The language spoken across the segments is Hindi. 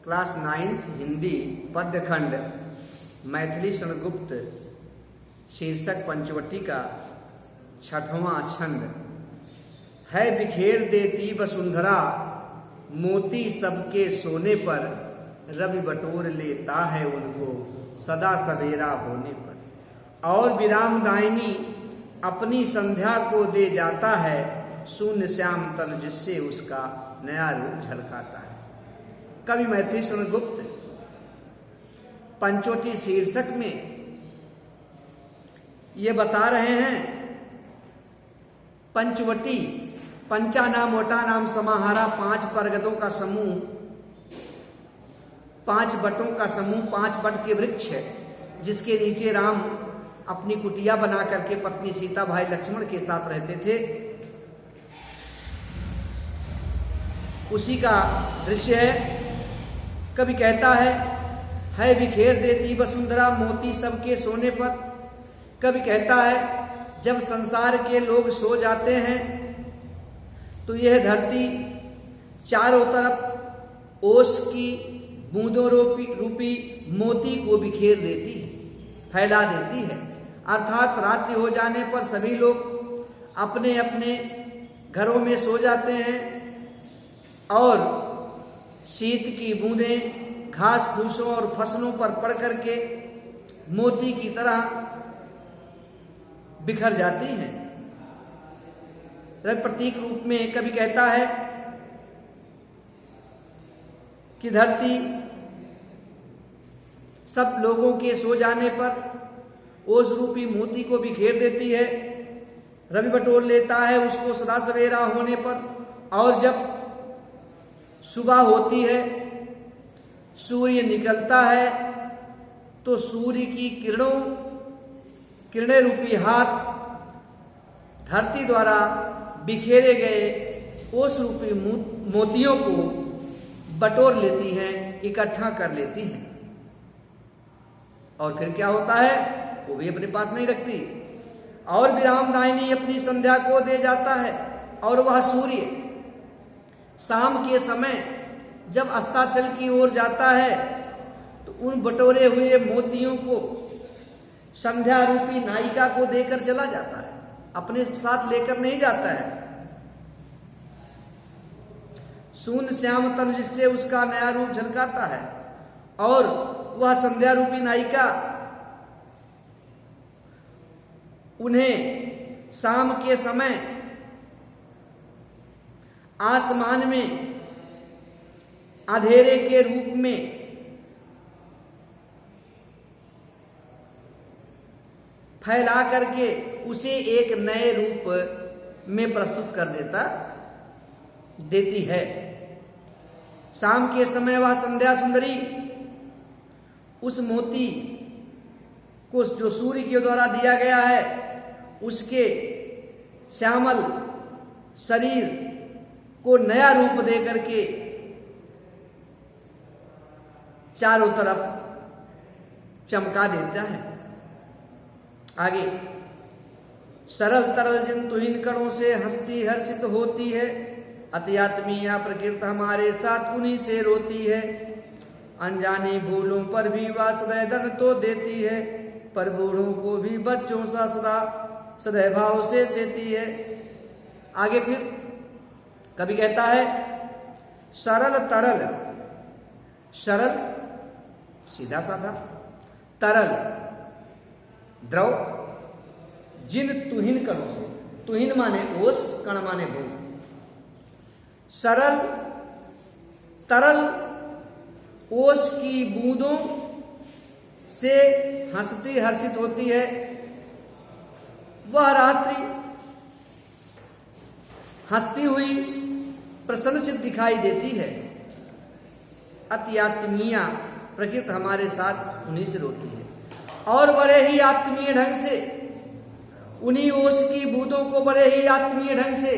क्लास 9th हिंदी पद्यखंड मैथिली शरणगुप्त शीर्षक पंचवटी का 6वां छंद है। बिखेर देती वसुंधरा मोती सबके सोने पर, रवि बटोर लेता है उनको सदा सवेरा होने पर। और विराम दायिनी अपनी संध्या को दे जाता है, शून्य श्याम तल जिससे उसका नया रूप झलकाता है। कवि मैथिली शरणगुप्त पंचवटी शीर्षक में ये बता रहे हैं, पंचवटी पंचा नाम वटा नाम समाहारा, 5 परगदों का समूह, 5 बटों का समूह, 5 बट के वृक्ष जिसके नीचे राम अपनी कुटिया बना करके पत्नी सीता भाई लक्ष्मण के साथ रहते थे, उसी का दृश्य है। कवि कहता है बिखेर देती वसुंधरा मोती सबके सोने पर। कवि कहता है जब संसार के लोग सो जाते हैं तो यह धरती चारों तरफ ओस की बूंदों रूपी मोती को बिखेर देती है, फैला देती है। अर्थात रात्रि हो जाने पर सभी लोग अपने अपने घरों में सो जाते हैं और शीत की बूंदें घास फूसों और फसलों पर पड़ करके मोती की तरह बिखर जाती हैं। प्रतीक रूप में कवि कहता है कि धरती सब लोगों के सो जाने पर ओस रूपी मोती को बिखेर देती है, रवि बटोर लेता है उसको सदा सवेरा होने पर। और जब सुबह होती है, सूर्य निकलता है, तो सूर्य की किरणें रूपी हाथ धरती द्वारा बिखेरे गए ओस रूपी मोतियों को बटोर लेती हैं, इकट्ठा कर लेती हैं। और फिर क्या होता है, वो भी अपने पास नहीं रखती। और विराम दायिनी अपनी संध्या को दे जाता है, और वह सूर्य शाम के समय जब अस्ताचल की ओर जाता है तो उन बटोरे हुए मोतियों को संध्या रूपी नायिका को देकर चला जाता है, अपने साथ लेकर नहीं जाता है। शून्य श्याम तन जिससे उसका नया रूप झलकाता है। और वह संध्या रूपी नायिका उन्हें शाम के समय आसमान में अंधेरे के रूप में फैला करके उसे एक नए रूप में प्रस्तुत कर देती है। शाम के समय वह संध्या सुंदरी उस मोती को जो सूर्य के द्वारा दिया गया है उसके श्यामल शरीर को नया रूप दे करके चारों तरफ चमका देता है। आगे सरल तरल जिन तुहिन कणों से हंसती हर्षित होती है, अति आत्मीया प्रकृति हमारे साथ उन्हीं से रोती है। अनजानी भूलों पर भी वह सदैव दंड तो देती है, पर बूढ़ों को भी बच्चों सा सदा सदैव भाव से सेती है। आगे फिर कभी कहता है सरल तरल, सरल सीधा साधा, तरल द्रव, जिन तुहिन कणों से, तुहिन माने ओस, कण माने बूंद, सरल तरल ओस की बूंदों से हंसती हर्षित होती है। वह रात्रि हंसती हुई प्रसन्नचित दिखाई देती है। अति आत्मीया प्रकृति हमारे साथ उन्हीं से रोती है, और बड़े ही आत्मीय ढंग से उन्हीं ओस की बूंदों को बड़े ही आत्मीय ढंग से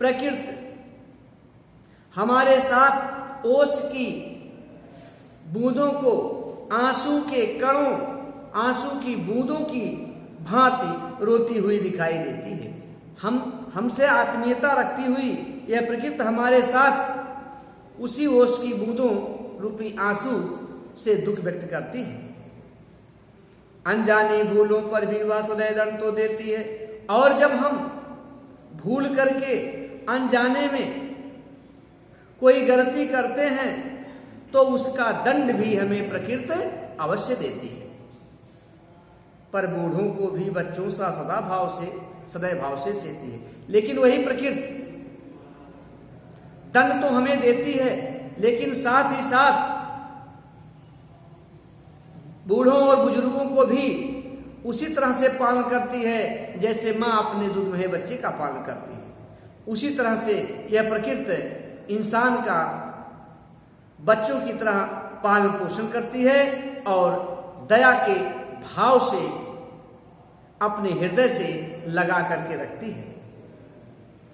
प्रकृति हमारे साथ ओस की बूंदों को आंसू के कणों, आंसू की बूंदों की भांति रोती हुई दिखाई देती है। हमसे आत्मीयता रखती हुई यह प्रकृति हमारे साथ उसी ओस की बूंदों रूपी आंसू से दुख व्यक्त करती है। अनजानी भूलों पर भी वह सदैव दंड तो देती है, और जब हम भूल करके अनजाने में कोई गलती करते हैं तो उसका दंड भी हमें प्रकृति अवश्य देती है। पर बूढ़ों को भी बच्चों सा सदैव भाव से सेती है। लेकिन वही प्रकृति दंड तो हमें देती है, लेकिन साथ ही साथ बूढ़ों और बुजुर्गों को भी उसी तरह से पालन करती है जैसे मां अपने दूध में बच्चे का पालन करती है। उसी तरह से यह प्रकृति इंसान का बच्चों की तरह पालन पोषण करती है और दया के भाव से अपने हृदय से लगा करके रखती है।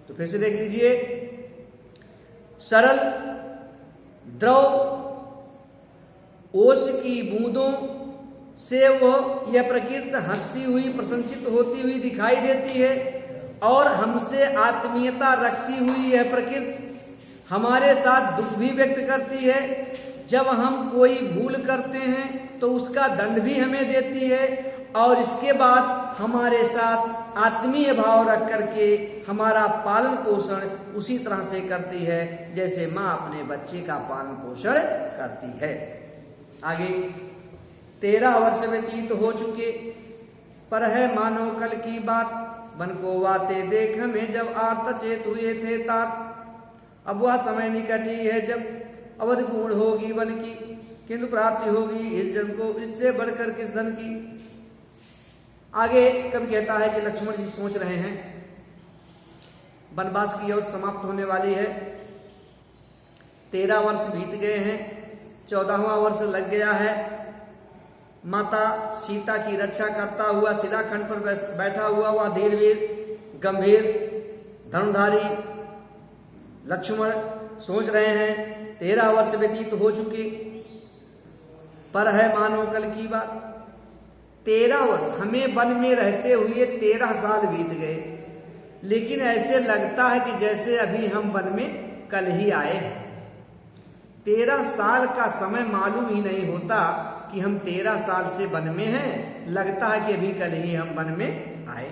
तो फिर से देख लीजिए, सरल द्रव ओस की बूंदों से वह यह प्रकृति हंसती हुई प्रसन्नचित होती हुई दिखाई देती है, और हमसे आत्मीयता रखती हुई यह प्रकृति हमारे साथ दुख भी व्यक्त करती है। जब हम कोई भूल करते हैं तो उसका दंड भी हमें देती है, और इसके बाद हमारे साथ आत्मीय भाव रख करके हमारा पालन पोषण उसी तरह से करती है जैसे माँ अपने बच्चे का पालन पोषण करती है। आगे 13 वर्ष व्यतीत हो चुके, पर है मानो कल की बात, बन को वाते देख हमें जब आर्त चेत हुए थे तात। अब वह समय निकट ही है जब अवधि पूर्ण होगी वन की, किंतु प्राप्ति होगी इस जन को इससे बढ़कर किस धन की। आगे कवि कहता है कि लक्ष्मण जी सोच रहे हैं, वनवास की अवधि समाप्त होने वाली है, 13 वर्ष बीत गए हैं, 14वां वर्ष लग गया है। माता सीता की रक्षा करता हुआ शिलाखंड पर बैठा हुआ वह धीरवीर गंभीर धनुधारी लक्ष्मण सोच रहे हैं 13 वर्ष व्यतीत हो चुके, पर है मानो कल की बात। 13 वर्ष हमें वन में रहते हुए 13 साल बीत गए, लेकिन ऐसे लगता है कि जैसे अभी हम वन में कल ही आए हैं। 13 साल का समय मालूम ही नहीं होता कि हम 13 साल से वन में हैं, लगता है कि अभी कल ही हम वन में आए।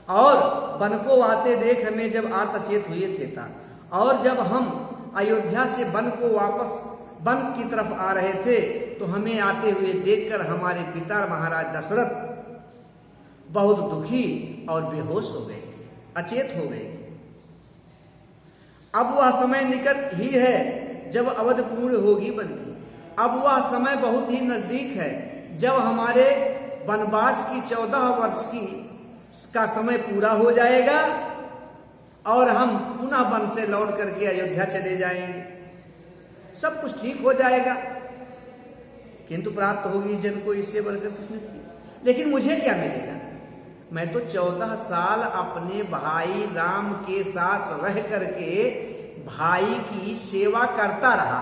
और वन को आते देख हमें जब आतचेत हुए थे ता, और जब हम अयोध्या से वन को वापस वन की तरफ आ रहे थे तो हमें आते हुए देखकर हमारे पिता महाराज दशरथ बहुत दुखी और बेहोश हो गए थे, अचेत हो गए थे। अब वह समय निकट ही है जब अवधि पूर्ण होगी वन की। अब वह समय बहुत ही नजदीक है जब हमारे वनवास की 14 वर्ष का समय पूरा हो जाएगा और हम पुनः वन से लौट करके अयोध्या चले जाएंगे, सब कुछ ठीक हो जाएगा, किंतु प्राप्त होगी जन को इससे बढ़कर किसने की। लेकिन मुझे क्या मिलेगा? मैं तो 14 साल अपने भाई राम के साथ रह करके भाई की सेवा करता रहा,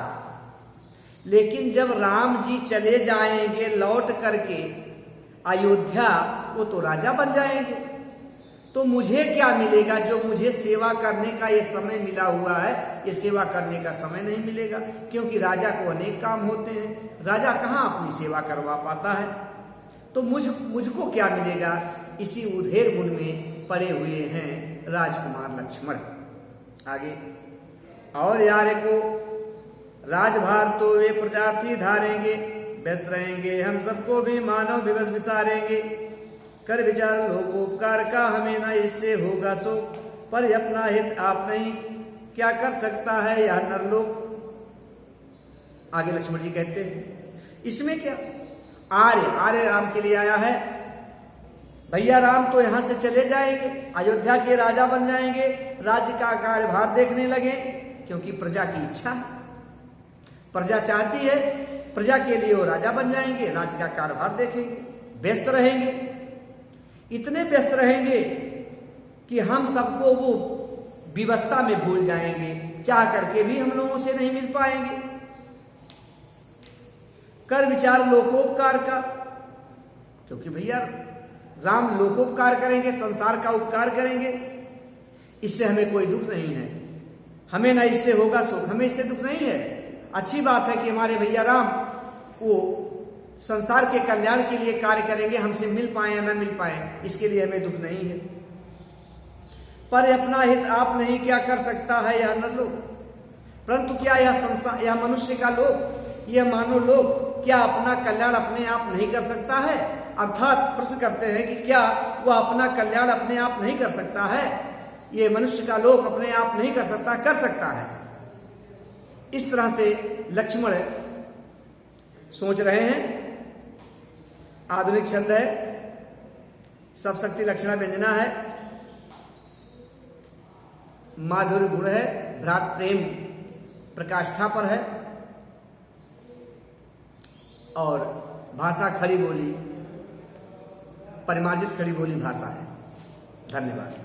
लेकिन जब राम जी चले जाएंगे लौट करके अयोध्या, वो तो राजा बन जाएंगे, तो मुझे क्या मिलेगा? जो मुझे सेवा करने का ये समय मिला हुआ है, ये सेवा करने का समय नहीं मिलेगा, क्योंकि राजा को अनेक काम होते हैं, राजा कहाँ अपनी सेवा करवा पाता है। तो मुझको क्या मिलेगा? इसी उधेर गुण में पड़े हुए हैं राजकुमार लक्ष्मण। आगे, और यारे को राजभार तो वे प्रजाति धारेंगे, व्यस्त रहेंगे हम सबको भी मानव दिवस विसारेंगे। कर विचार लोकोपकार का हमें न इससे होगा सो, पर अपना हित आप नहीं क्या कर सकता है यह नरलोक। आगे लक्ष्मण जी कहते हैं इसमें क्या, आर्य राम के लिए आया है। भैया राम तो यहां से चले जाएंगे, अयोध्या के राजा बन जाएंगे, राज्य का कार्यभार देखने लगे, क्योंकि प्रजा की इच्छा है, प्रजा चाहती है, प्रजा के लिए वो राजा बन जाएंगे, राज्य का कार्यभार देखेंगे, व्यस्त रहेंगे, इतने व्यस्त रहेंगे कि हम सबको वो विवस्था में भूल जाएंगे, चाह करके भी हम लोगों से नहीं मिल पाएंगे। कर विचार लोकोपकार का, क्योंकि भैया राम लोकोपकार करेंगे, संसार का उपकार करेंगे, इससे हमें कोई दुख नहीं है। हमें ना इससे होगा सुख, हमें इससे दुख नहीं है। अच्छी बात है कि हमारे भैया राम वो संसार के कल्याण के लिए कार्य करेंगे, हमसे मिल पाए या ना मिल पाए इसके लिए हमें दुख नहीं है। पर अपना हित आप नहीं क्या कर सकता है यह नर लोग, परंतु क्या यह संसार, यह मनुष्य का लोग, यह मानव लोग क्या अपना कल्याण अपने आप नहीं कर सकता है? अर्थात प्रश्न करते हैं कि क्या वह अपना कल्याण अपने आप नहीं कर सकता है? ये मनुष्य का लोक अपने आप नहीं कर सकता, कर सकता है। इस तरह से लक्ष्मण सोच रहे हैं। आधुनिक शब्द है, सब शक्ति लक्षणा व्यंजना है, माधुर्य गुण है, भ्रात प्रेम प्रकाष्ठा पर है, और भाषा खड़ी बोली, परिमार्जित खड़ी बोली भाषा है। धन्यवाद।